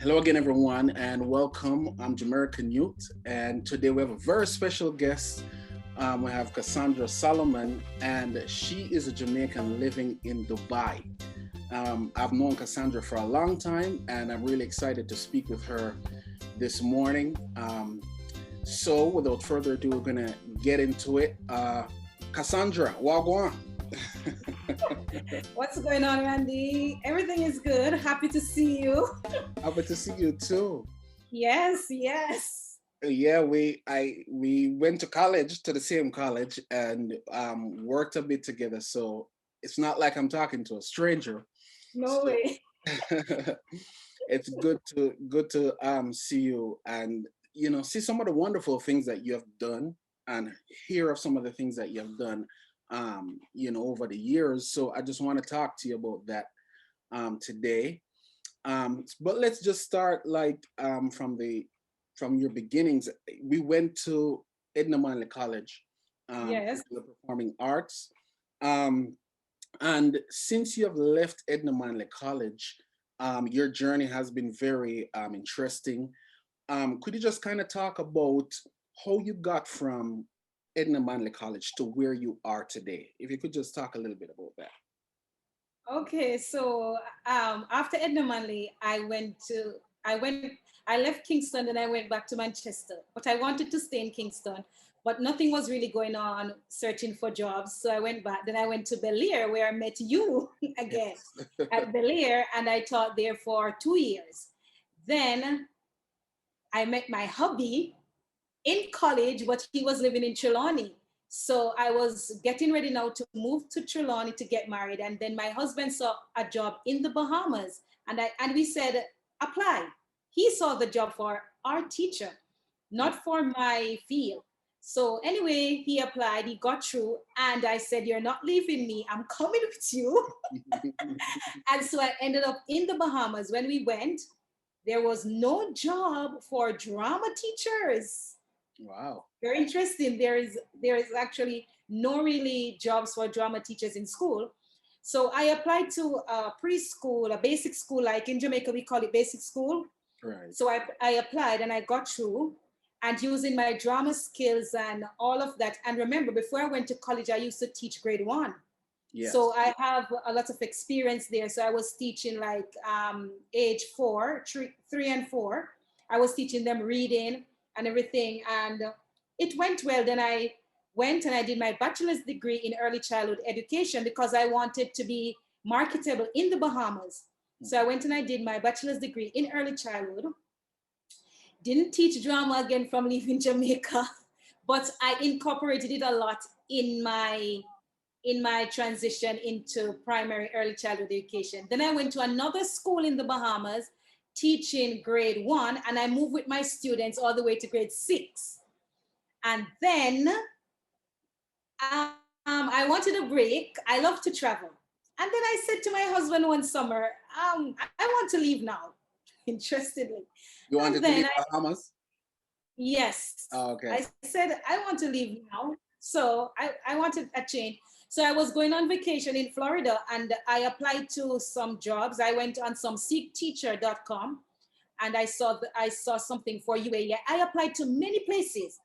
Hello again, everyone, and welcome. I'm Jamerican Youth, and today we have a very special guest. We have Cassandra Solomon, and she is a Jamaican living in Dubai. I've known Cassandra for a long time, and I'm really excited to speak with her this morning. So, without further ado, we're going to get into it. Cassandra, wagwan. What's going on, Randy? Everything is good. Happy to see you. Happy to see you too. Yes. Yeah, we went to college, to the same college, and worked a bit together. So it's not like I'm talking to a stranger. No way. It's good to see you and see some of the wonderful things that you have done and hear of some of the things that you have done over the years. So I just want to talk to you about that today. But let's just start from your beginnings. We went to Edna Manley College Yes. for the performing arts. And since you have left Edna Manley College, your journey has been very interesting. Could you just kind of talk about how you got from Edna Manley College to where you are today? If you could just talk a little bit about that. Okay, so after Edna Manley, I left Kingston and I went back to Manchester. But I wanted to stay in Kingston, but nothing was really going on searching for jobs. So I went back. Then I went to Bel Air where I met you again at Bel Air, and I taught there for 2 years. Then I met my hubby in college, but he was living in Trelawney. So I was getting ready now to move to Trelawney to get married. And then my husband saw a job in the Bahamas, and we said, apply. He saw the job for art teacher, not for my field. So anyway, he applied, he got through, and I said, you're not leaving me, I'm coming with you. And so I ended up in the Bahamas. When we went, there was no job for drama teachers. Wow. Very interesting. There is actually no really jobs for drama teachers in school. So I applied to a preschool, a basic school, like in Jamaica, we call it basic school. Right. So I applied and I got through, and using my drama skills and all of that. And remember, before I went to college, I used to teach grade 1. Yes. So I have a lot of experience there. So I was teaching like age 3 and 4. I was teaching them reading and everything. And it went well. Then I went and I did my bachelor's degree in early childhood education because I wanted to be marketable in the Bahamas. So I went and I did my bachelor's degree in early childhood. Didn't teach drama again from leaving Jamaica, but I incorporated it a lot in my transition into primary early childhood education. Then I went to another school in the Bahamas teaching grade 1, and I moved with my students all the way to grade 6. And then I wanted a break. I love to travel. And then I said to my husband one summer, I want to leave now, interestingly. You wanted to leave Bahamas? Yes. Oh, okay. I said, I want to leave now. So I wanted a change. So I was going on vacation in Florida, and I applied to some jobs. I went on some seekteacher.com, and I saw something for UAE. I applied to many places.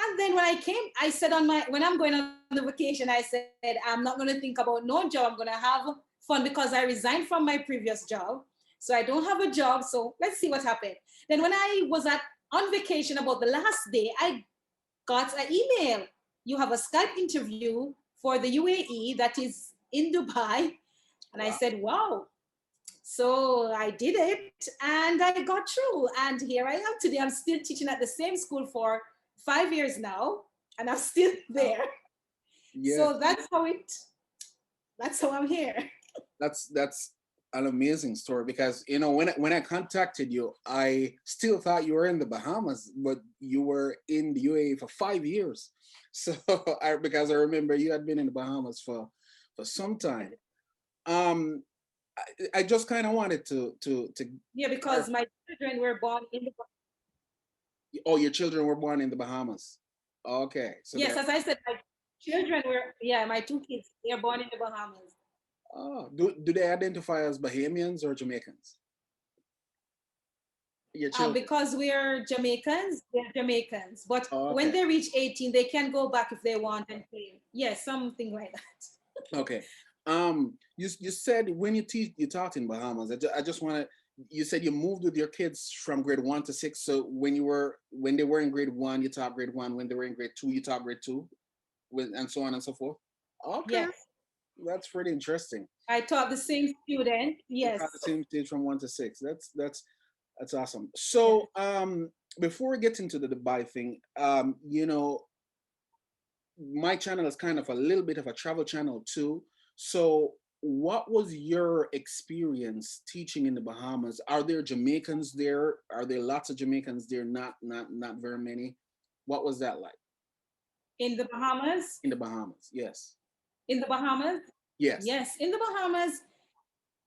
And then when I came, I said when I'm going on the vacation, I said, I'm not going to think about no job. I'm going to have fun because I resigned from my previous job. So I don't have a job. So let's see what happened. Then when I was on vacation, about the last day, I got an email. You have a Skype interview for the UAE that is in Dubai. And wow. I said, wow. So I did it and I got through. And here I am today. I'm still teaching at the same school for 5 years now, and I'm still there. Yeah. So that's how I'm here. That's an amazing story, because when I contacted you, I still thought you were in the Bahamas, but you were in the UAE for 5 years. So because I remember you had been in the Bahamas for some time. I just kind of wanted to yeah, because my children were born in the Bahamas. Oh, your children were born in the Bahamas. Okay. So yes, as I said, my children were, my 2 kids, they're born in the Bahamas. Oh, do they identify as Bahamians or Jamaicans? Your children. Because we're Jamaicans, they're Jamaicans. But Oh, when okay. they reach 18, they can go back if they want and play. Yes, something like that. Okay. You said when you teach, you taught in Bahamas. I just want to. You said you moved with your kids from grade 1 to 6. So when they were in grade 1, you taught grade 1. When they were in grade 2, you taught grade 2, and so on and so forth. Okay, Yes. that's pretty interesting. I taught the same student. You Yes. taught the same stage from 1 to 6. That's awesome. Yes. So before we get into the Dubai thing, my channel is kind of a little bit of a travel channel too. So, what was your experience teaching in the Bahamas? Are there Jamaicans there? Are there lots of Jamaicans there? Not very many. What was that like In the Bahamas. in the Bahamas? Yes. In the Bahamas. Yes. Yes. In the Bahamas,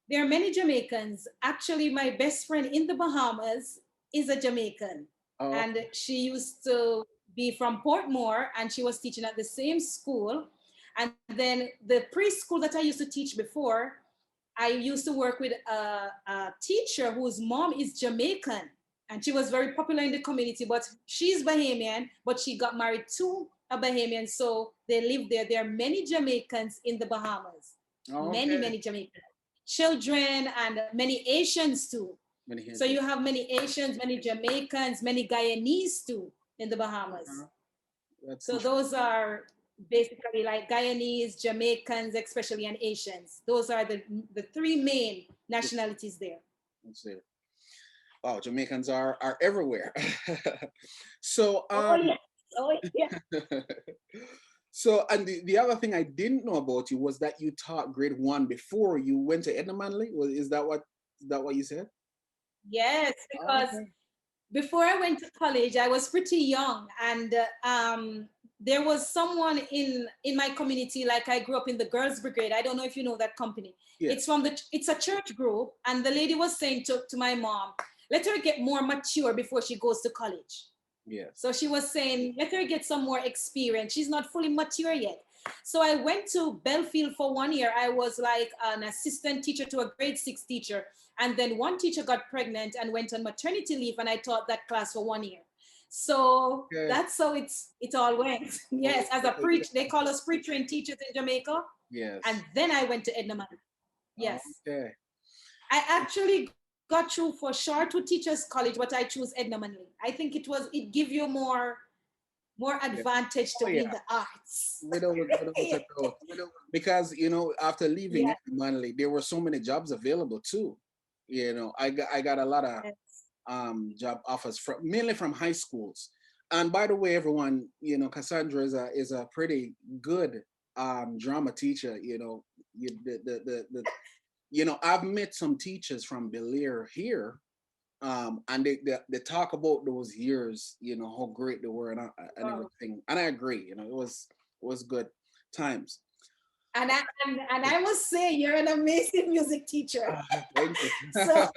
there are many Jamaicans. Actually, my best friend in the Bahamas is a Jamaican. Oh, And she used to be from Portmore and she was teaching at the same school. And then the preschool that I used to teach before, I used to work with a teacher whose mom is Jamaican. And she was very popular in the community, but she's Bahamian, but she got married to a Bahamian. So they live there. There are many Jamaicans in the Bahamas. Many, okay. many Jamaicans. Children and many Asians too. Many hands. So you have many Asians, many Jamaicans, many Guyanese too in the Bahamas. That's So those are basically like Guyanese, Jamaicans, especially, and Asians. Those are the three main nationalities there. That's it. Wow, Jamaicans are everywhere. So Oh yeah. Oh yeah. so and the other thing I didn't know about you was that you taught grade 1 before you went to Edna Manley. Is that what you said? Yes, Oh, because okay. before I went to college, I was pretty young, and there was someone in my community. Like I grew up in the Girls Brigade. I don't know if you know that company. Yeah. It's a church group, and the lady was saying to my mom, let her get more mature before she goes to college. Yes. So she was saying, let her get some more experience. She's not fully mature yet. So I went to Belfield for 1 year. I was like an assistant teacher to a grade 6 teacher. And then one teacher got pregnant and went on maternity leave, and I taught that class for 1 year. So Okay. that's how it all went. Yes, as a preach, they call us pre-trained teachers in Jamaica. Yes. And then I went to Edna Manley. Yes. Okay. I actually got through for Sharpwood Teachers College, but I chose Edna Manley. I think it give you more advantage to be in the arts. Because after leaving Edna Manley, there were so many jobs available too. I got a lot of job offers mainly from high schools. And by the way, everyone, Cassandra is a pretty good drama teacher. I've met some teachers from Bel Air here, and they talk about those years, how great they were and everything. And I agree, it was good times. And I must say, you're an amazing music teacher. Thank you. So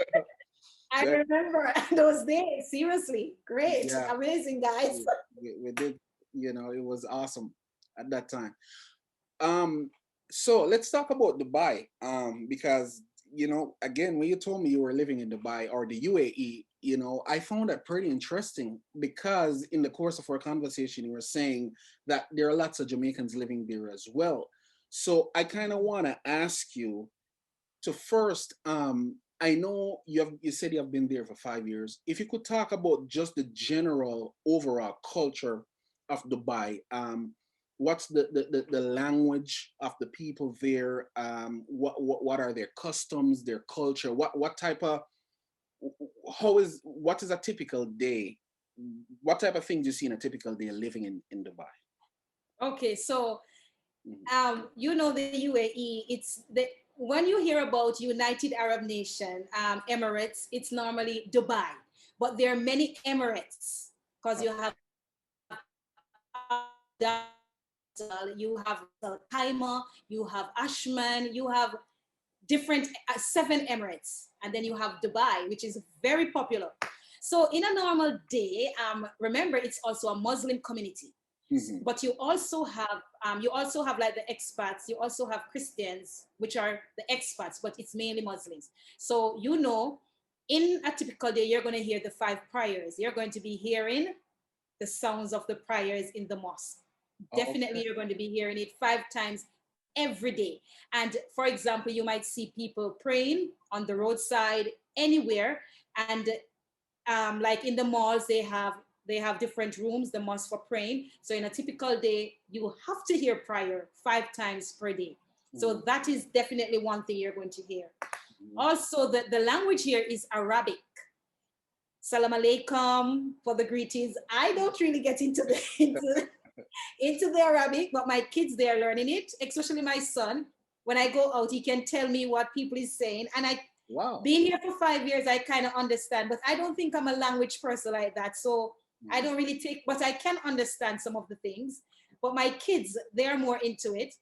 I remember those days. Seriously, great, amazing, guys. We did, it was awesome at that time. So let's talk about Dubai, because again, when you told me you were living in Dubai or the UAE, I found that pretty interesting because in the course of our conversation, you were saying that there are lots of Jamaicans living there as well. So I kind of want to ask you to first, I know you said you have been there for 5 years. If you could talk about just the general overall culture of Dubai, what's the language of the people there? What are their customs, their culture? What type of what is a typical day? What type of things you see in a typical day living in Dubai? Okay, so the UAE, when you hear about United Arab Nation, Emirates, it's normally Dubai, but there are many Emirates because you have you have Taima, you have Ashman, you have different 7 Emirates, and then you have Dubai, which is very popular. So in a normal day, remember it's also a Muslim community. Mm-hmm. But you also have like the expats. You also have Christians, which are the expats, but it's mainly Muslims. So in a typical day, you're going to hear the 5 prayers. You're going to be hearing the sounds of the prayers in the mosque. Definitely, you're going to be hearing it 5 times every day. And for example, you might see people praying on the roadside, anywhere. And like in the malls, they have different rooms, the mosque for praying. So in a typical day, you have to hear prayer 5 times per day. So that is definitely one thing you're going to hear. Also, the language here is Arabic. Salam alaikum for the greetings. I don't really get into the Arabic, but my kids, they're learning it, especially my son. When I go out, he can tell me what people is saying. And being here for 5 years, I kind of understand, but I don't think I'm a language person like that. So I don't really but I can understand some of the things. But my kids, they're more into it.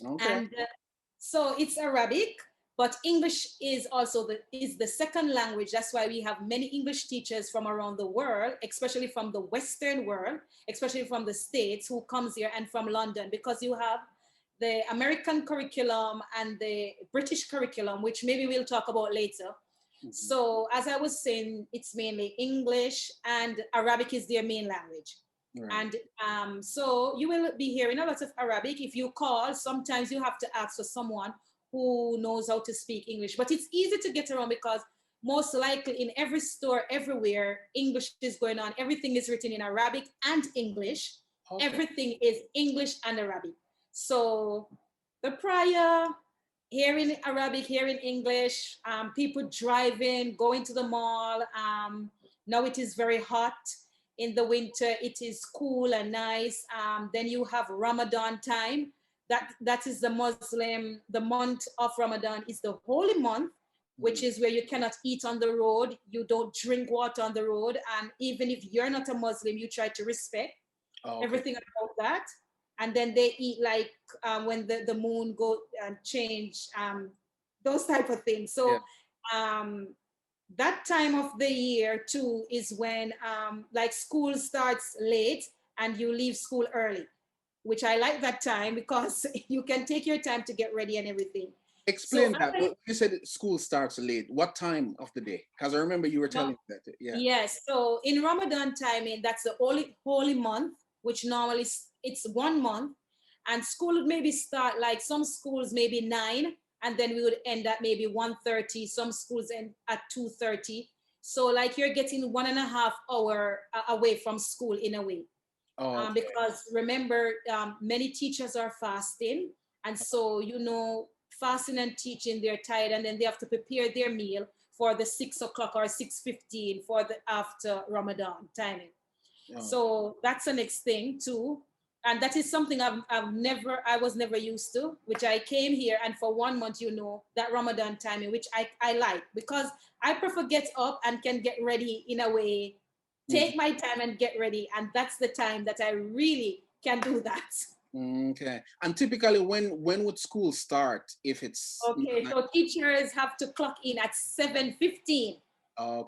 Okay. And so it's Arabic, but English is also the second language. That's why we have many English teachers from around the world, especially from the Western world, especially from the States, who comes here, and from London, because you have the American curriculum and the British curriculum, which maybe we'll talk about later. So as I was saying, it's mainly English, and Arabic is their main language. Right. And so you will be hearing a lot of Arabic. If you call, sometimes you have to ask for someone who knows how to speak English. But it's easy to get around, because most likely in every store, everywhere, English is going on. Everything is written in Arabic and English. Okay. Everything is English and Arabic. So the prayer, hearing Arabic, hearing English, people driving, going to the mall. Now it is very hot. In the winter, it is cool and nice. Then you have Ramadan time. That is the month of Ramadan is the holy month, which is where you cannot eat on the road. You don't drink water on the road. And even if you're not a Muslim, you try to respect everything about that. And then they eat like when the moon go and change, those type of things. So that time of the year too is when like school starts late and you leave school early, which I like that time, because you can take your time to get ready and everything. Explain that. You said school starts late. What time of the day? Because I remember you were telling me that. Yeah. Yes. So in Ramadan timing, that's the holy month, which normally it's 1 month, and school would maybe start, like some schools maybe 9, and then we would end at maybe 1:30. Some schools end at 2:30. So like you're getting 1.5 hour away from school in a way. Because remember, many teachers are fasting, and so fasting and teaching, they're tired, and then they have to prepare their meal for the 6 o'clock or 6:15 for the after Ramadan timing. So that's the next thing too, and that is something I was never used to, which I came here, and for 1 month, that Ramadan timing, which I like, because I prefer get up and can get ready in a way. Take my time and get ready. And that's the time that I really can do that. Okay. And typically when would school start if it's... Okay, so teachers have to clock in at 7:15.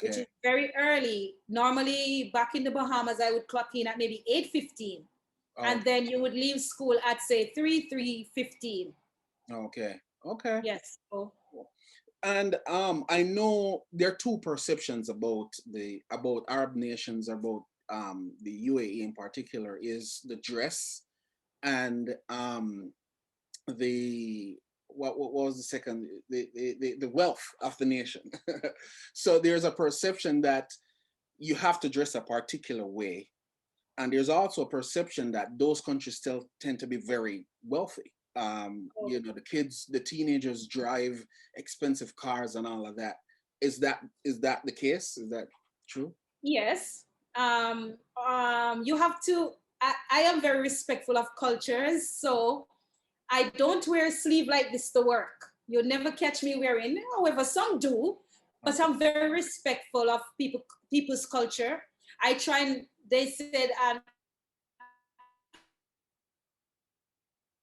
Which is very early. Normally back in the Bahamas, I would clock in at maybe 8:15. And then you would leave school at say 3:15. Okay. Yes. And I know there are 2 perceptions about Arab nations, about the UAE in particular, is the dress and what was the second, the wealth of the nation. So there's a perception that you have to dress a particular way, and there's also a perception that those countries still tend to be very wealthy. The kids, the teenagers drive expensive cars and all of that. Is that the case? Is that true? Yes. You have to, I am very respectful of cultures, so I don't wear a sleeve like this to work. You'll never catch me wearing, however, some do, but I'm very respectful of people's culture. I try, and they said,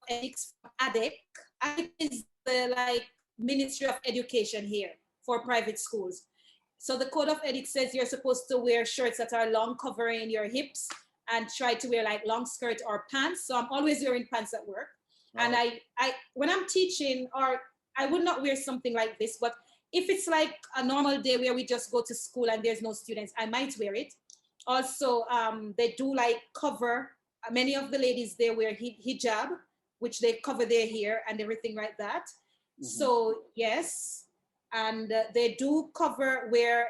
ethics from ADEC. ADEC is the Ministry of Education here for private schools. So the code of ethics says you're supposed to wear shirts that are long, covering your hips, and try to wear like long skirt or pants. So I'm always wearing pants at work. And I when I'm teaching, or I would not wear something like this, but If it's like a normal day where we just go to school and there's no students, I might wear it. Also, they do like cover, many of the ladies, they wear hijab, which they cover their hair and everything like that. So yes, and they do wear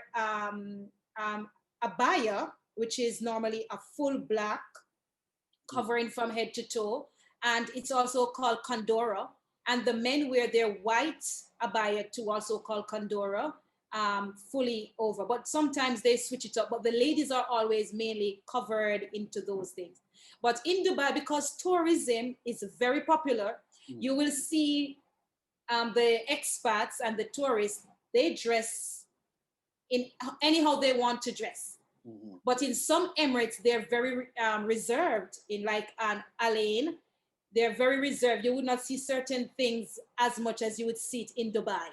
abaya, which is normally a full black covering from head to toe, and it's also called kandora. And the men wear their white abaya to also called kandora, fully over. But sometimes they switch it up. But the ladies are always mainly covered into those things. But in Dubai, because tourism is very popular, you will see the expats and the tourists, they dress in anyhow they want to dress. But in some Emirates, they're very reserved. In like an Alain, they're very reserved. You would not see certain things as much as you would see it in Dubai.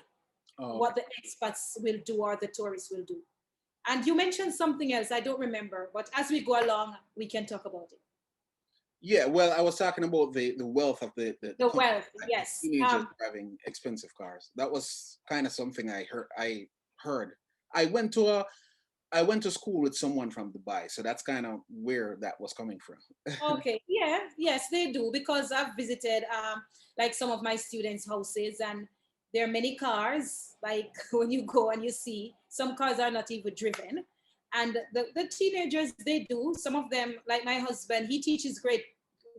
What the expats will do or the tourists will do. And you mentioned something else, I don't remember, but as we go along, we can talk about it. Yeah, well, I was talking about the wealth of the wealth, yes. Teenagers driving expensive cars. That was kind of something I heard. I went to school with someone from Dubai, so that's kind of where that was coming from. Okay, yeah, yes, they do, because I've visited like some of my students' houses, and there are many cars. Like when you go and you see, some cars are not even driven. And the teenagers, they do. Some of them, like my husband, he teaches grade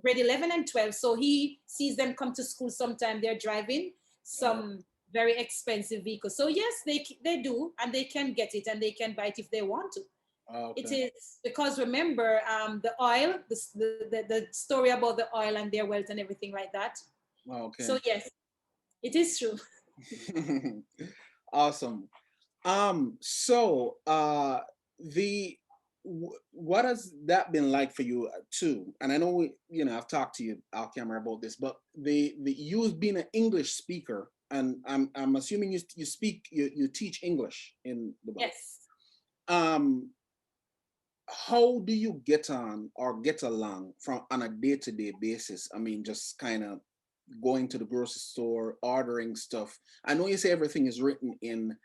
11 and 12. So he sees them come to school sometime. They're driving some very expensive vehicles. So yes, they do, and they can get it and they can buy it if they want to. Okay. It is because, remember, the oil, the story about the oil and their wealth and everything like that. Okay. So yes, it is true. Awesome. So what has that been like for you too? And I know I've talked to you off camera about this, but the you being an English speaker, and I'm assuming you teach English in the book. Yes. How do you get on or get along on a day-to-day basis? I mean, just kind of going to the grocery store, ordering stuff. I know you say everything is written in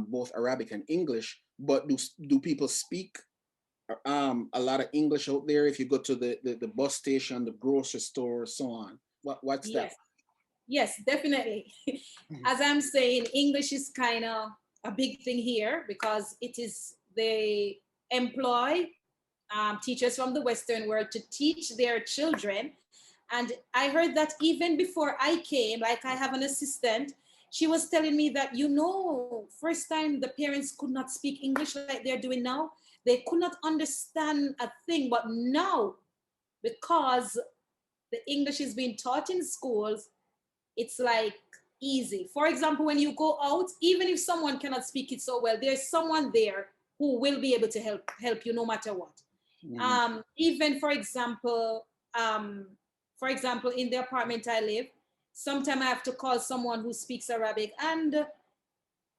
both Arabic and English, but do people speak a lot of English out there? If you go to the bus station, the grocery store, so on, what's that? Yes, definitely. As I'm saying, English is kind of a big thing here, because they employ teachers from the Western world to teach their children. And I heard that even before I came, like I have an assistant, she was telling me that, first time the parents could not speak English like they're doing now. They could not understand a thing, but now, because the English is being taught in schools, it's like easy. For example, when you go out, even if someone cannot speak it so well, there's someone there who will be able to help you no matter what. Even for example, in the apartment I live, sometimes I have to call someone who speaks Arabic, and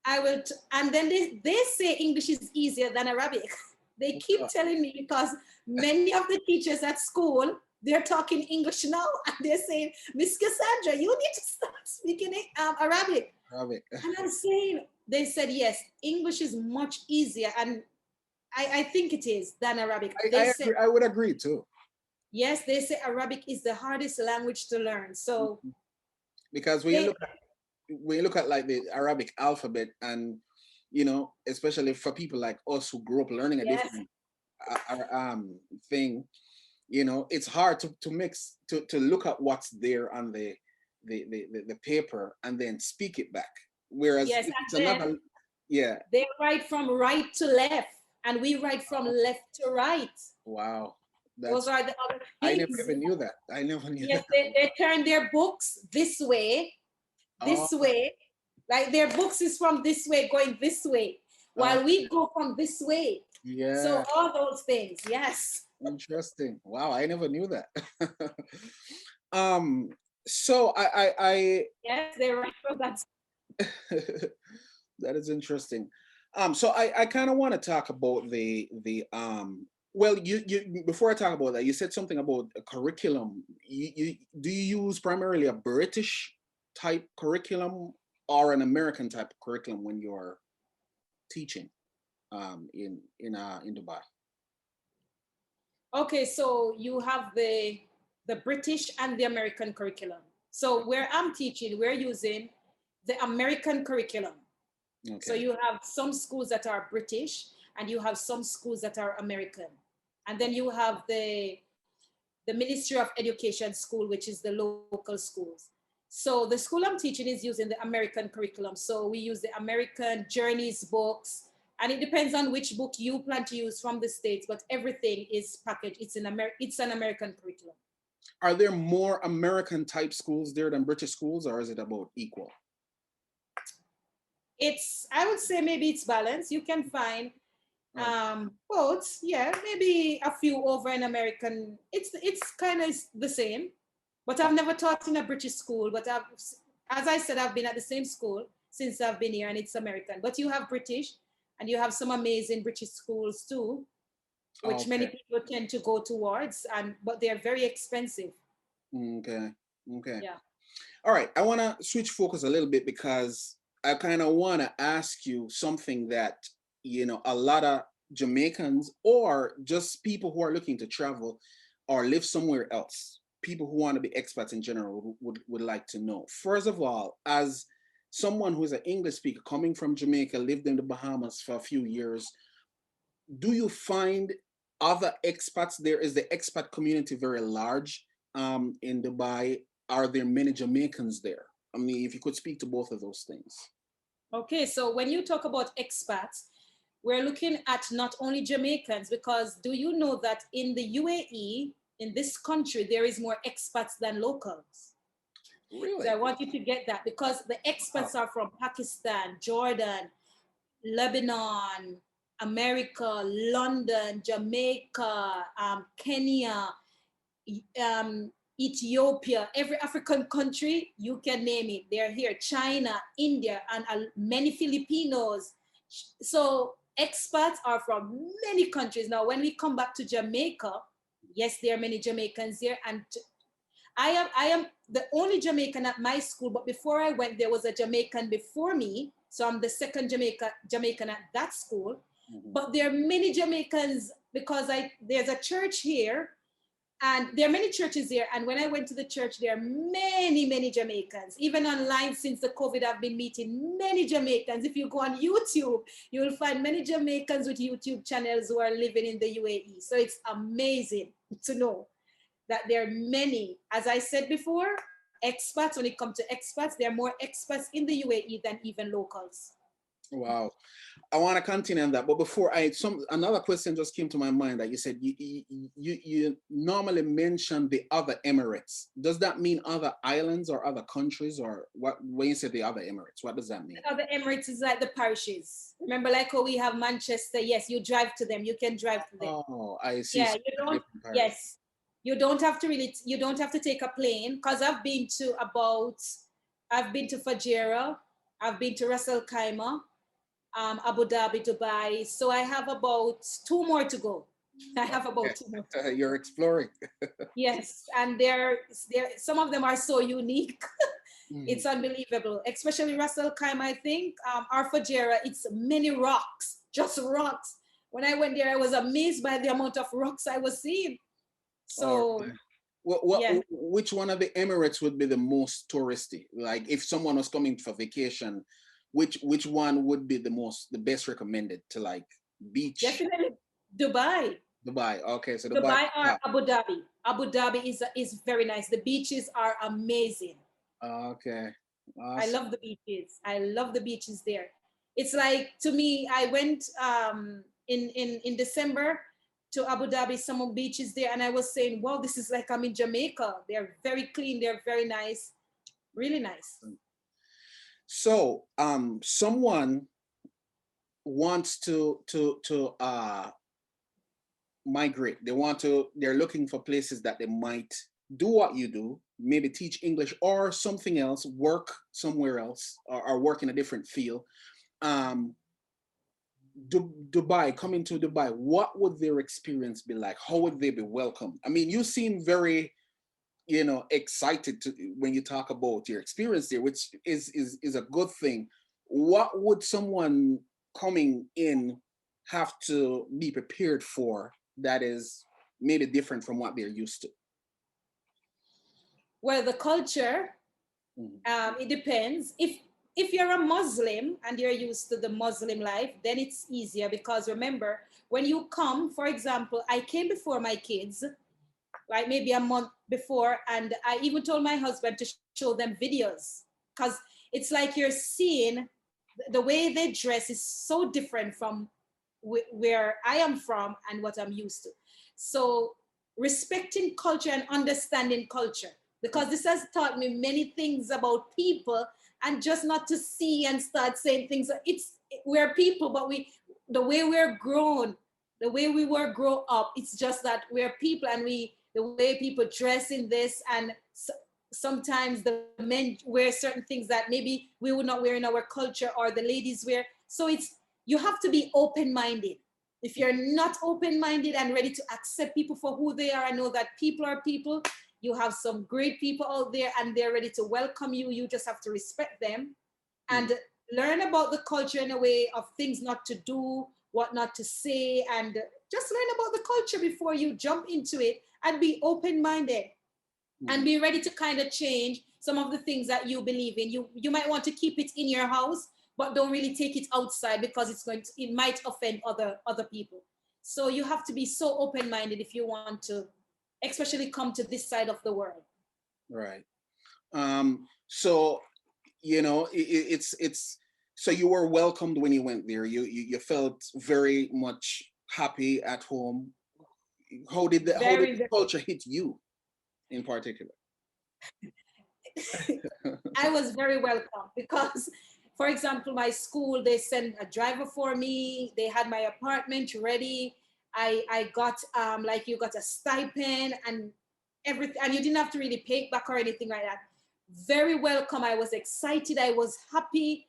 and then they say English is easier than Arabic. They keep telling me, because many of the teachers at school, they're talking English now, and they're saying, Miss Cassandra, you need to start speaking Arabic. And I'm saying, they said, yes, English is much easier, and I think it is, than Arabic. I would agree too. Yes, they say Arabic is the hardest language to learn. So, because when you look at like the Arabic alphabet, and especially for people like us who grew up learning a different thing, it's hard to mix, to look at what's there on the paper and then speak it back. Whereas it's another, they write from right to left, and we write from left to right. Wow. Those are the other things. I never even knew that. Yes, they turn their books this way, like their books is from this way going this way, while we go from this way. Yeah. So all those things, yes. Interesting. Wow, I never knew that. So I yes, they're right from that. That is interesting. So I kind of want to talk about the well, you before I talk about that, you said something about a curriculum. Do you use primarily a British type curriculum? or an American type of curriculum when you're teaching in Dubai? Okay, so you have the British and the American curriculum. So where I'm teaching, we're using the American curriculum. Okay. So you have some schools that are British and you have some schools that are American. And then you have the Ministry of Education school, which is the local schools. So the school I'm teaching is using the American curriculum. So we use the American Journeys books, and it depends on which book you plan to use from the States, but everything is packaged. It's an American curriculum. Are there more American type schools there than British schools, or is it about equal? I would say maybe it's balanced. You can find both, yeah, maybe a few over in American. It's kind of the same, but I've never taught in a British school, but as I said, I've been at the same school since I've been here, and it's American. But you have British, and you have some amazing British schools too, which many people tend to go towards, but they're very expensive. Okay. Yeah. All right, I want to switch focus a little bit because I kind of want to ask you something that, you know, a lot of Jamaicans or just people who are looking to travel or live somewhere else, people who want to be expats in general would like to know. First of all, as someone who is an English speaker coming from Jamaica, lived in the Bahamas for a few years, do you find other expats there? Is the expat community very large in Dubai? Are there many Jamaicans there? I mean, if you could speak to both of those things. Okay, so when you talk about expats, we're looking at not only Jamaicans, because do you know that in the UAE, in this country, there is more expats than locals? Really? So I want you to get that, because the expats are from Pakistan, Jordan, Lebanon, America, London, Jamaica, Kenya, Ethiopia, every African country, you can name it. They're here. China, India, and many Filipinos. So expats are from many countries. Now, when we come back to Jamaica, yes, there are many Jamaicans here. And I am the only Jamaican at my school, but before I went, there was a Jamaican before me. So I'm the second Jamaican at that school. Mm-hmm. But there are many Jamaicans because there's a church here. And there are many churches there. And when I went to the church, there are many, many Jamaicans. Even online since the COVID, I've been meeting many Jamaicans. If you go on YouTube, you will find many Jamaicans with YouTube channels who are living in the UAE. So it's amazing to know that there are many. As I said before, expats, when it comes to expats, there are more expats in the UAE than even locals. Wow. I want to continue on that, but before another question just came to my mind that you said you normally mention the other Emirates. Does that mean other islands or other countries, or what? When you say the other Emirates, what does that mean? The other Emirates is like the parishes. Remember, like how we have Manchester. Yes, you drive to them. You can drive to them. Oh, I see. Yeah, you don't. Yes, you don't have to really. You don't have to take a plane, because I've been to Fujairah, I've been to Ras Al Khaimah, Abu Dhabi, Dubai. So I have about 2 more to go. I have about 2 more to go. You're exploring. Yes, and some of them are so unique. It's unbelievable, especially Ras Al Khaimah, I think. Our Fujairah, it's many rocks, just rocks. When I went there, I was amazed by the amount of rocks I was seeing. So, which one of the Emirates would be the most touristy? Like if someone was coming for vacation, which one would be the best recommended to, like, beach? Definitely Dubai. Okay, so Dubai or Abu Dhabi. Abu Dhabi is very nice. The beaches are amazing. Okay. Awesome. I love the beaches. I love the beaches there. It's like, to me, I went in December to Abu Dhabi, some beaches there, and I was saying, wow, this is like I'm in Jamaica. They're very clean. They're very nice. Really nice. So, someone wants to migrate. They're looking for places that they might do what you do, maybe teach English or something else, work somewhere else, or work in a different field. Dubai, coming to Dubai, what would their experience be like? How would they be welcomed? I mean, you seem very excited to when you talk about your experience there, which is a good thing. What would someone coming in have to be prepared for that is maybe different from what they're used to? Well, the culture, it depends. If you're a Muslim and you're used to the Muslim life, then it's easier because remember, when you come, for example, I came before my kids, like maybe a month before, and I even told my husband to show them videos because it's like you're seeing the way they dress is so different from where I am from and what I'm used to. So respecting culture and understanding culture, because this has taught me many things about people, and just not to see and start saying things. We're people, but the way we're grown, the way we were grown up, it's just that we're people, and the way people dress in this, and sometimes the men wear certain things that maybe we would not wear in our culture, or the ladies wear. So you have to be open-minded. If you're not open-minded and ready to accept people for who they are, and know that people are people, you have some great people out there and they're ready to welcome you. You just have to respect them and learn about the culture in a way of things not to do, what not to say, and just learn about the culture before you jump into it, and be open-minded and be ready to kind of change some of the things that you believe in. You might want to keep it in your house, but don't really take it outside because it might offend other people. So you have to be so open-minded if you want to, especially come to this side of the world. Right. So it's so you were welcomed when you went there. You felt very much happy at home. How did the culture hit you in particular? I was very welcome because, for example, my school, they sent a driver for me. They had my apartment ready. I got like you got a stipend and everything, and you didn't have to really pay it back or anything like that. Very welcome. I was excited. I was happy.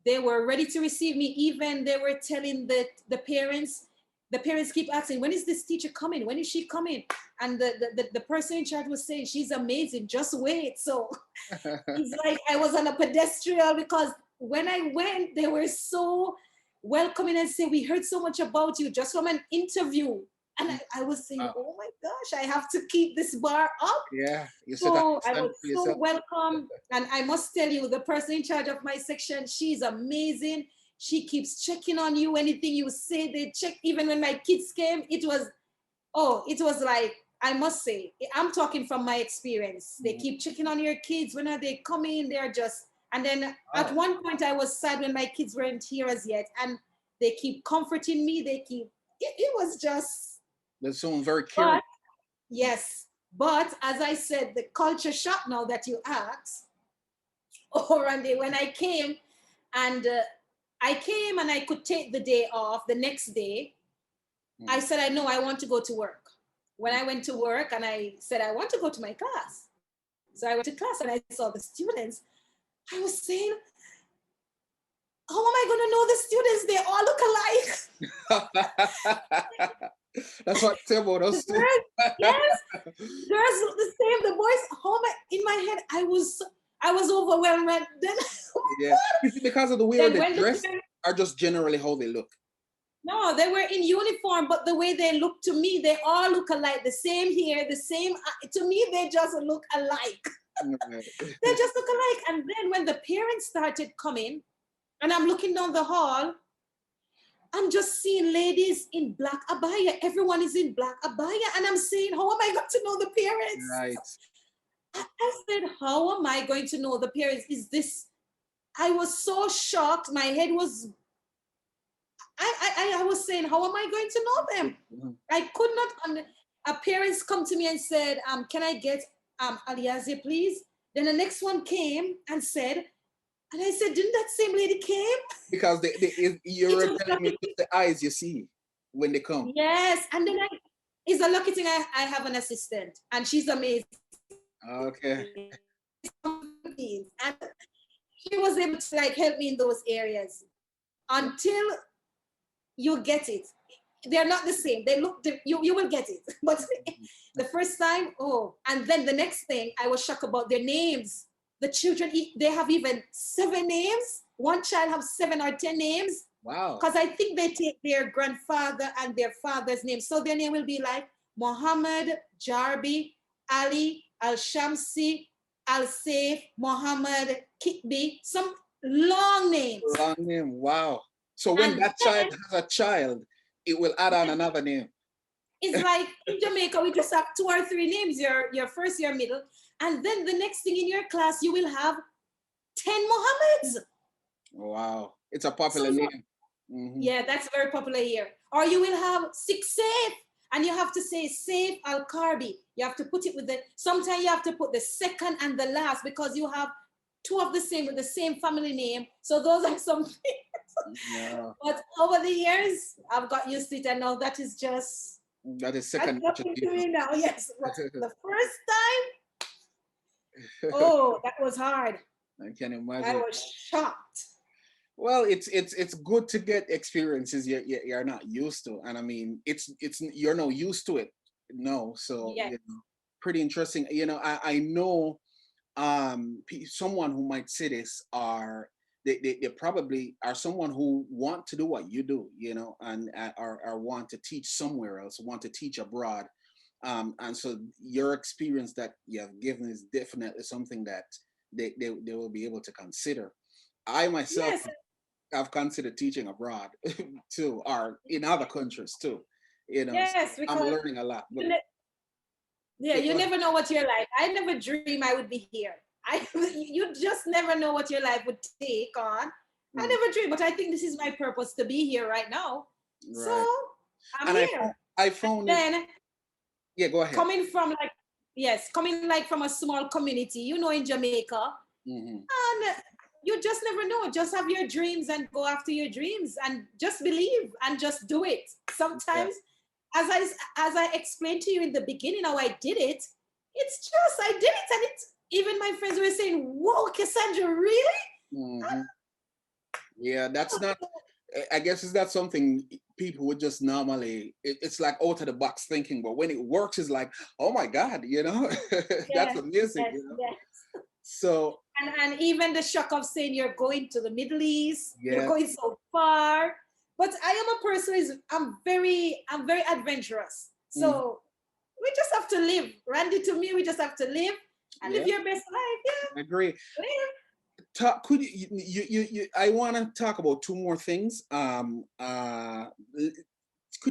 They were ready to receive me. Even they were telling the parents. The parents keep asking, when is this teacher coming? When is she coming? And the person in charge was saying, she's amazing, just wait. So it's like I was on a pedestal because when I went, they were so welcoming and say, we heard so much about you just from an interview. And I was saying, oh my gosh, I have to keep this bar up. Yeah. So I was so welcome. And I must tell you, the person in charge of my section, she's amazing. She keeps checking on you. Anything you say, they check. Even when my kids came, it was like, I must say, I'm talking from my experience. They keep checking on your kids. When are they coming? They're just, and then at one point I was sad when my kids weren't here as yet. And they keep comforting me. It was just. They sound very caring. Yes. But as I said, the culture shock now that you asked, Randy, when I came and I could take the day off the next day. I said, I know I want to go to work. When I went to work and I said, I want to go to my class. So I went to class and I saw the students. I was saying, how am I going to know the students? They all look alike. That's what I about us too. Yes, girls look the same. The boys, in my head, I was overwhelmed. Then, yeah, is it because of the way they dress, or just generally how they look? No, they were in uniform, but the way they look to me, they all look alike. The same hair, the same. To me, they just look alike. They just look alike. And then when the parents started coming, and I'm looking down the hall, I'm just seeing ladies in black abaya. Everyone is in black abaya. And I'm saying, how am I going to know the parents? Right. I said, how am I going to know the parents? I was so shocked. My head was, I was saying, how am I going to know them? I could not, parents come to me and said, can I get Aliaze, please? Then the next one came and said, and I said, didn't that same lady came? Because you're telling me the eyes you see when they come. Yes, and then it's a lucky thing I have an assistant, and she's amazing. Okay. And she was able to help me in those areas until you get it. they're not the same. They look, you will get it. But the first time, oh, and then the next thing, I was shocked about their names. The children, they have even 7 names. One child has 7 or 10 names. Wow. Because I think they take their grandfather and their father's name. So their name will be like Muhammad, Jarbi, Ali, Al-Shamsi, Al-Saif, Muhammad, Kitbi, some long names. Long name, wow. So when that child has a child, it will add on another name. It's like in Jamaica, we just have 2 or 3 names, your first, your middle. And then the next thing in your class, you will have 10 Muhammads. Wow, it's a popular name. Yeah, that's very popular here. Or you will have 6 Saif, and you have to say Saif Al-Karbi. You have to put it with the, sometimes you have to put the second and the last because you have 2 of the same with the same family name. So those are some things. Yeah. But over the years, I've got used to it, and now that is just, that is second nature to me now. Yes, but the first time, oh, that was hard. I can imagine. I was shocked. Well, it's good to get experiences you're not used to, and I mean, it's you're not used to it, no. So yes. You know, pretty interesting. You know, I know someone who might say this are they probably are someone who want to do what you do, you know, and or want to teach somewhere else, want to teach abroad, and so your experience that you have given is definitely something that they will be able to consider. I myself. Yes. I've considered teaching abroad too, or in other countries too. You know, yes, so I'm learning a lot. But yeah, you never know what you're like. I never dream I would be here. You just never know what your life would take on. I never dream, but I think this is my purpose to be here right now. Right. So I'm here. I found then, yeah, go ahead. Coming from like from a small community, you know, in Jamaica, and you just never know. Just have your dreams and go after your dreams and just believe and just do it. Sometimes, as I explained to you in the beginning how I did it, it's just, I did it, and it's, even my friends were saying, whoa, Cassandra, really? Yeah, that's not, I guess it's not something people would just normally, it's like out of the box thinking, but when it works, it's like, oh my God, you know, that's amazing. Yes, you know? Yes. So and even the shock of saying you're going to the Middle East, you're going so far. But I am a person I'm very adventurous. So we just have to live. Randy, to me, we just have to live and live your best life. Yeah. I agree. Talk, could you I want to talk about 2 more things. Could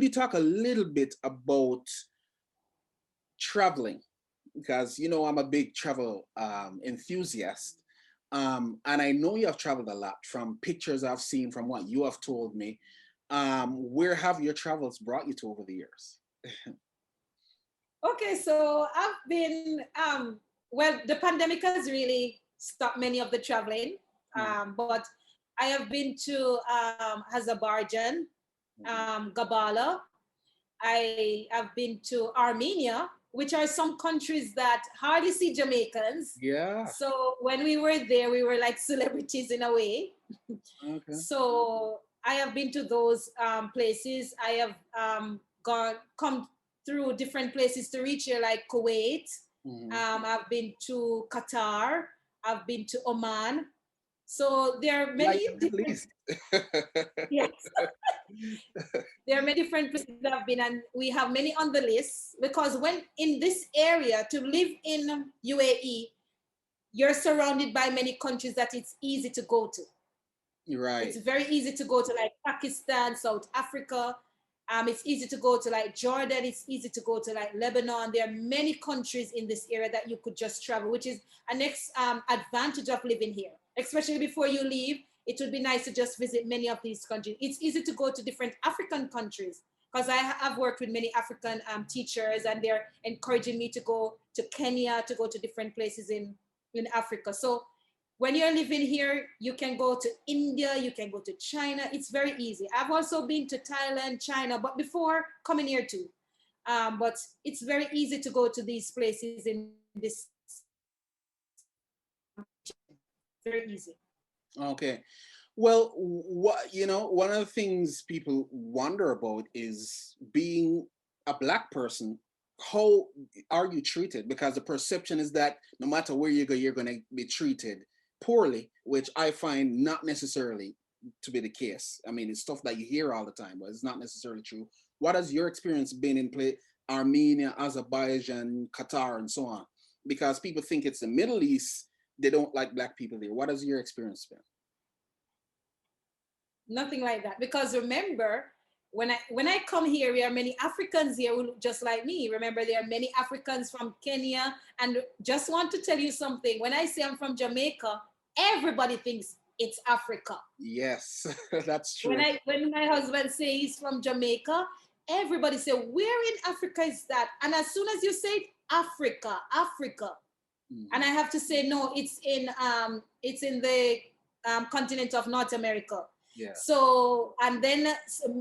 you talk a little bit about traveling? Because, you know, I'm a big travel enthusiast. And I know you have traveled a lot from pictures I've seen, from what you have told me. Where have your travels brought you to over the years? Okay, so I've been, well, the pandemic has really stopped many of the traveling, but I have been to Azerbaijan, Gabala. I have been to Armenia, which are some countries that hardly see Jamaicans. Yeah. So when we were there, we were like celebrities in a way. Okay. So I have been to those places. I have come through different places to reach here, like Kuwait. I've been to Qatar. I've been to Oman. So there are many different. Yes. There are many different places that I've been, and we have many on the list, because when in this area, to live in UAE, you're surrounded by many countries that it's easy to go to. You're right. It's very easy to go to, like Pakistan, South Africa. It's easy to go to like Jordan. It's easy to go to like Lebanon. There are many countries in this area that you could just travel, which is a next advantage of living here. Especially before you leave, it would be nice to just visit many of these countries. It's easy to go to different African countries, because I have worked with many African teachers, and they're encouraging me to go to Kenya, to go to different places in Africa. So when you're living here, you can go to India, you can go to China. It's very easy. I've also been to Thailand, China, but before coming here too. But it's very easy to go to these places in this. Very easy. Okay. Well, what you know, one of the things people wonder about is being a black person. How are you treated? Because the perception is that no matter where you go, you're going to be treated poorly, which I find not necessarily to be the case. I mean, it's stuff that you hear all the time, but it's not necessarily true. What has your experience been in Armenia, Azerbaijan, Qatar, and so on? Because people think it's the Middle East, they don't like black people there. What has your experience been? Nothing like that. Because remember, when I come here, there are many Africans here who look just like me. Remember, there are many Africans from Kenya. And just want to tell you something. When I say I'm from Jamaica, everybody thinks it's Africa. Yes, that's true. When my husband says he's from Jamaica, everybody say, where in Africa is that? And as soon as you say Africa, Africa, and I have to say, no, it's in the continent of North America. Yeah. So, and then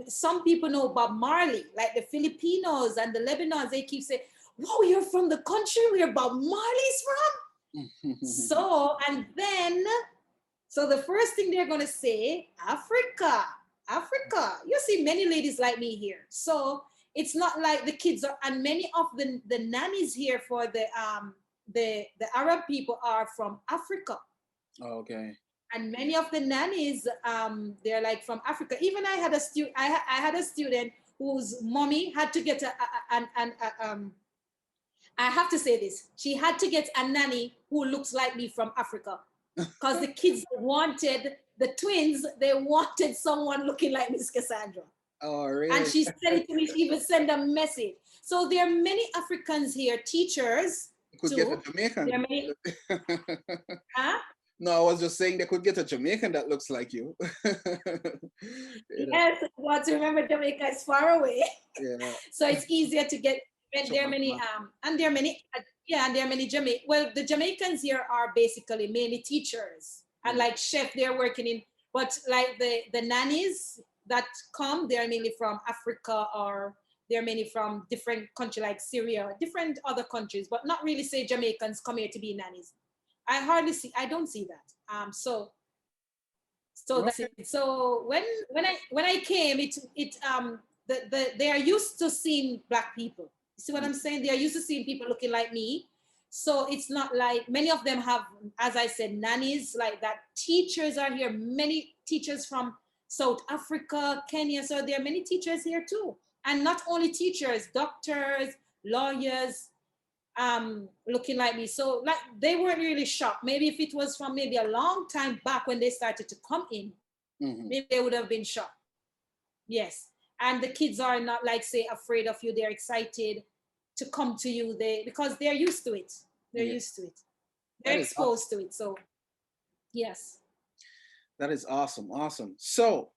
some people know Bob Marley, like the Filipinos and the Lebanese, they keep saying, whoa, you're from the country where Bob Marley's from? So the first thing they're going to say, Africa, Africa. You see many ladies like me here. So it's not like the kids are, and many of the nannies here for the Arab people are from Africa. Okay. And many of the nannies, they're like from Africa. Even I had a student whose mommy had to get I have to say this. She had to get a nanny who looks like me from Africa, because the kids wanted the twins. They wanted someone looking like Miss Cassandra. Oh, really? And she said it to me. She even sent a message. So there are many Africans here, teachers. You could get a Jamaican. There are many. Huh? No, I was just saying they could get a Jamaican that looks like you. Yes, but remember, Jamaica is far away. Yeah. So it's easier to get. And there are many, and there are many, and there are many Well, the Jamaicans here are basically mainly teachers, and like chef, they're working in. But like the nannies that come, they're mainly from Africa, or they're mainly from different countries like Syria, different other countries, but not really say Jamaicans come here to be nannies. I don't see that. So that's it. So when I came, they are used to seeing black people. You see what I'm saying? They are used to seeing people looking like me. So it's not like, many of them have, as I said, nannies like that. Teachers are here, many teachers from South Africa, Kenya. So there are many teachers here too. And not only teachers, doctors, lawyers, looking like me. So like, they weren't really shocked. Maybe if it was from maybe a long time back when they started to come in, maybe they would have been shocked. Yes. And the kids are not, like, say, afraid of you. They're excited to come to you, because they're used to it. They're used to it. They're exposed to it. So yes. That is awesome. Awesome. So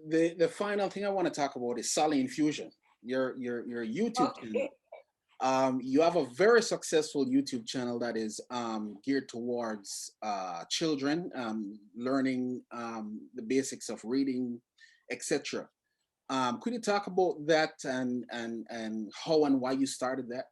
the final thing I want to talk about is Sollyinfusion, your YouTube channel. You have a very successful YouTube channel that is geared towards children learning the basics of reading, etc. Could you talk about that and how and why you started that?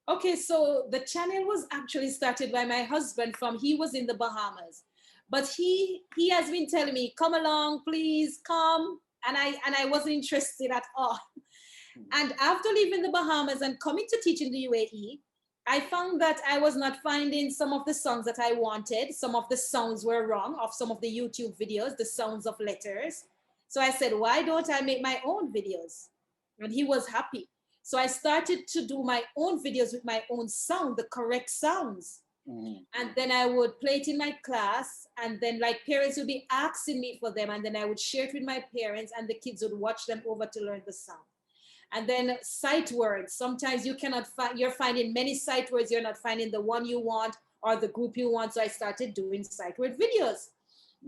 Okay, so the channel was actually started by my husband. He was in the Bahamas, but he has been telling me, come along, please come, and I wasn't interested at all. And after leaving the Bahamas and coming to teach in the UAE, I found that I was not finding some of the songs that I wanted. Some of the sounds were wrong of some of the YouTube videos, the sounds of letters. So I said, why don't I make my own videos? And he was happy. So I started to do my own videos with my own sound, the correct sounds. And then I would play it in my class, and then like parents would be asking me for them, and then I would share it with my parents, and the kids would watch them over to learn the sound. And then sight words. Sometimes you cannot find, you're finding many sight words, you're not finding the one you want or the group you want. So I started doing sight word videos.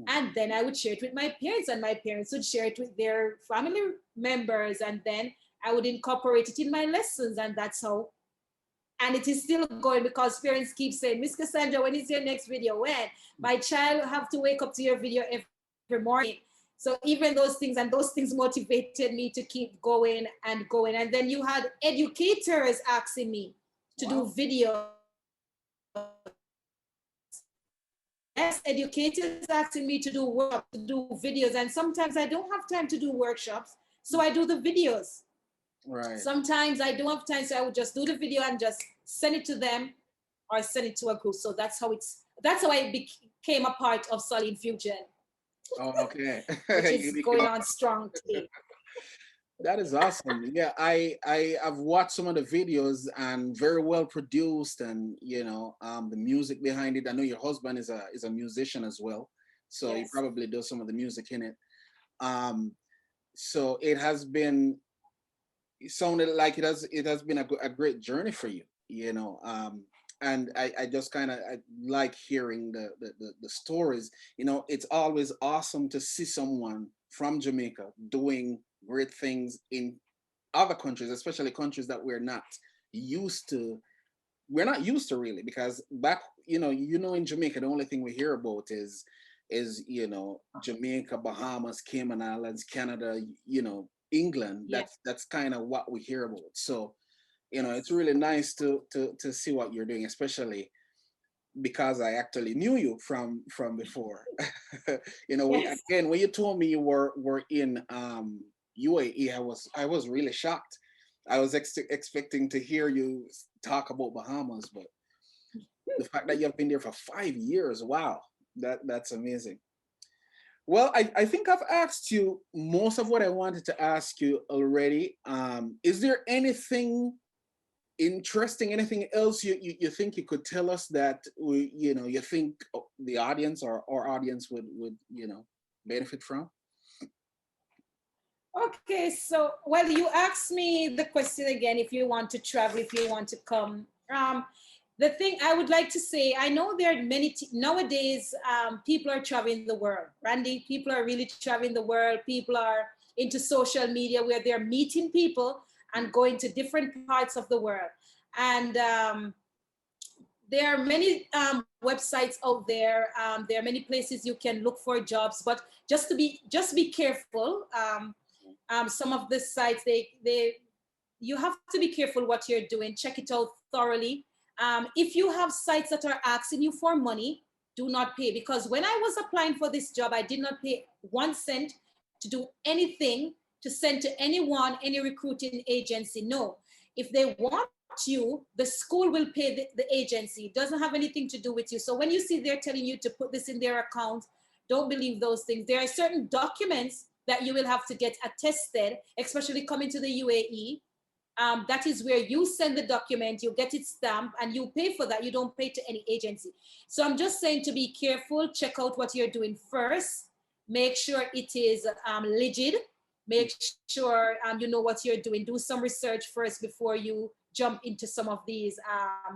And then I would share it with my parents, and my parents would share it with their family members. And then I would incorporate it in my lessons, and that's how. And it is still going, because parents keep saying, Miss Cassandra, when is your next video? When? My child will have to wake up to your video every morning. So even those things motivated me to keep going and going. And then you had educators asking me to do videos. yes, educators asking me to do work, to do videos, and sometimes I don't have time to do workshops, so I do the videos. Right. Sometimes I don't have time, so I would just do the video and just send it to them or send it to a group. So that's how I became a part of Sollyinfusion, Oh, okay. which You is became going on strong today. That is awesome. Yeah, I've watched some of the videos and very well produced, and the music behind it. I know your husband is a musician as well, so he Yes. probably does some of the music in it. Um, so it has been, it sounded like it has been a great journey for you, and I just kind of I like hearing the stories. It's always awesome to see someone from Jamaica doing great things in other countries, especially countries that used to we're not used to really, because back, in Jamaica, the only thing we hear about is Jamaica, Bahamas, Cayman Islands, Canada, England. Yeah. That's kind of what we hear about. So it's really nice to see what you're doing, especially because I actually knew you from before. Yes. Again, when you told me you were in UAE, I was really shocked. I was expecting to hear you talk about Bahamas, but the fact that you've been there for 5 years, wow, that's amazing. Well, I think I've asked you most of what I wanted to ask you already. Is there anything interesting, anything else you think you could tell us that you think the audience or our audience would benefit from? Okay, so well, you asked me the question again, if you want to travel, if you want to come. The thing I would like to say, I know there are many, nowadays, people are traveling the world. Randy, people are really traveling the world. People are into social media where they're meeting people and going to different parts of the world. And there are many websites out there. There are many places you can look for jobs, but just be careful. Some of the sites, you have to be careful what you're doing. Check it out thoroughly. If you have sites that are asking you for money, do not pay, because when I was applying for this job, I did not pay 1 cent to do anything to send to anyone, any recruiting agency. No, if they want you, the school will pay the agency. It doesn't have anything to do with you. So when you see they're telling you to put this in their account, don't believe those things. There are certain documents that you will have to get attested, especially coming to the UAE. That is where you send the document, you get it stamped, and you pay for that. You don't pay to any agency. So I'm just saying to be careful, check out what you're doing first, make sure it is legit, make sure you know what you're doing. Do some research first before you jump into some of these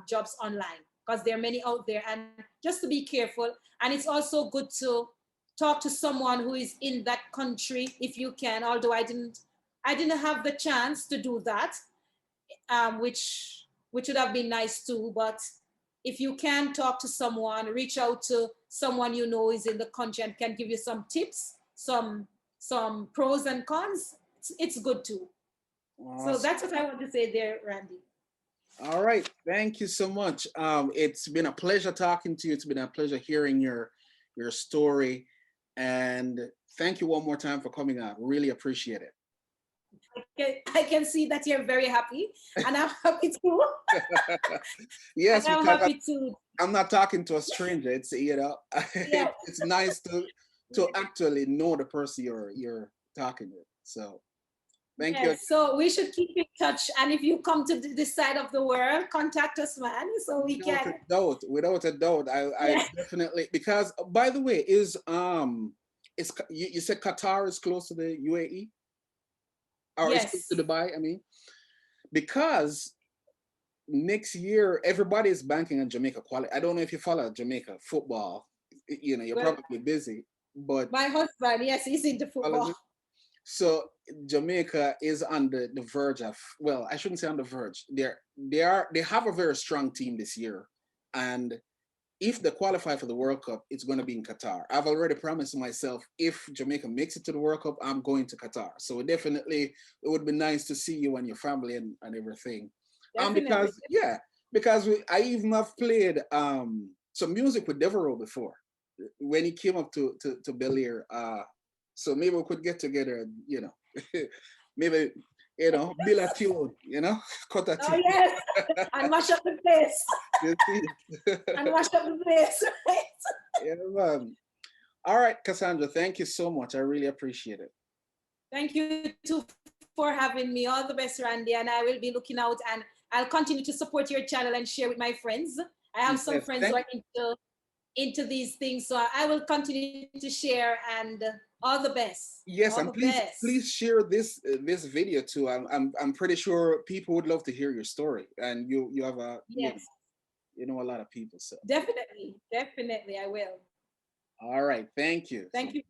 jobs online, because there are many out there, and just to be careful. And it's also good to talk to someone who is in that country if you can, although I didn't have the chance to do that, which would have been nice too. But if you can talk to someone, reach out to someone you know is in the country and can give you some tips, some pros and cons. It's good too. So Awesome. that's what I want to say there, Randy. All right, thank you so much. It's been a pleasure talking to you. It's been a pleasure hearing your story, and thank you one more time for coming out. Really appreciate it. I can see that you're very happy, and I'm happy too. And Yes, I'm because happy too. I'm not talking to a stranger. It's Yeah. it's nice to actually know the person you're talking with. So thank you. Yes, so we should keep in touch. And if you come to this side of the world, contact us, man, so we Without a can. doubt, without a doubt, I Yeah. definitely, because by the way, you said Qatar is close to the UAE, or it's close to Yes. Dubai. I mean, because next year everybody is banking on Jamaica quality. I don't know if you follow Jamaica football. You're Well, probably busy, but my husband, yes, he's into football. so Jamaica is on the verge of, well, I shouldn't say on the verge. They have a very strong team this year, and if they qualify for the World Cup, it's going to be in Qatar. I've already promised myself, if Jamaica makes it to the World Cup, I'm going to Qatar. So definitely, it would be nice to see you and your family and everything. Definitely. Because I even have played some music with Devereaux before. when he came up to Bel Air. So maybe we could get together, you know, maybe, you know, build a tune, you know, cut a Oh tune. yes, and mash up the place. You see? And mash up the place, right? Yeah, man. All right, Cassandra, thank you so much. I really appreciate it. Thank you too for having me. All the best, Randy. And I will be looking out, and I'll continue to support your channel and share with my friends. I have some Yes, friends who are into these things, so I will continue to share, and all the best. yes, All and the please best. please share this video too. I'm pretty sure people would love to hear your story, and you have a Yes, you know a lot of people. So definitely. Definitely, I will. all right, thank you. Thank you.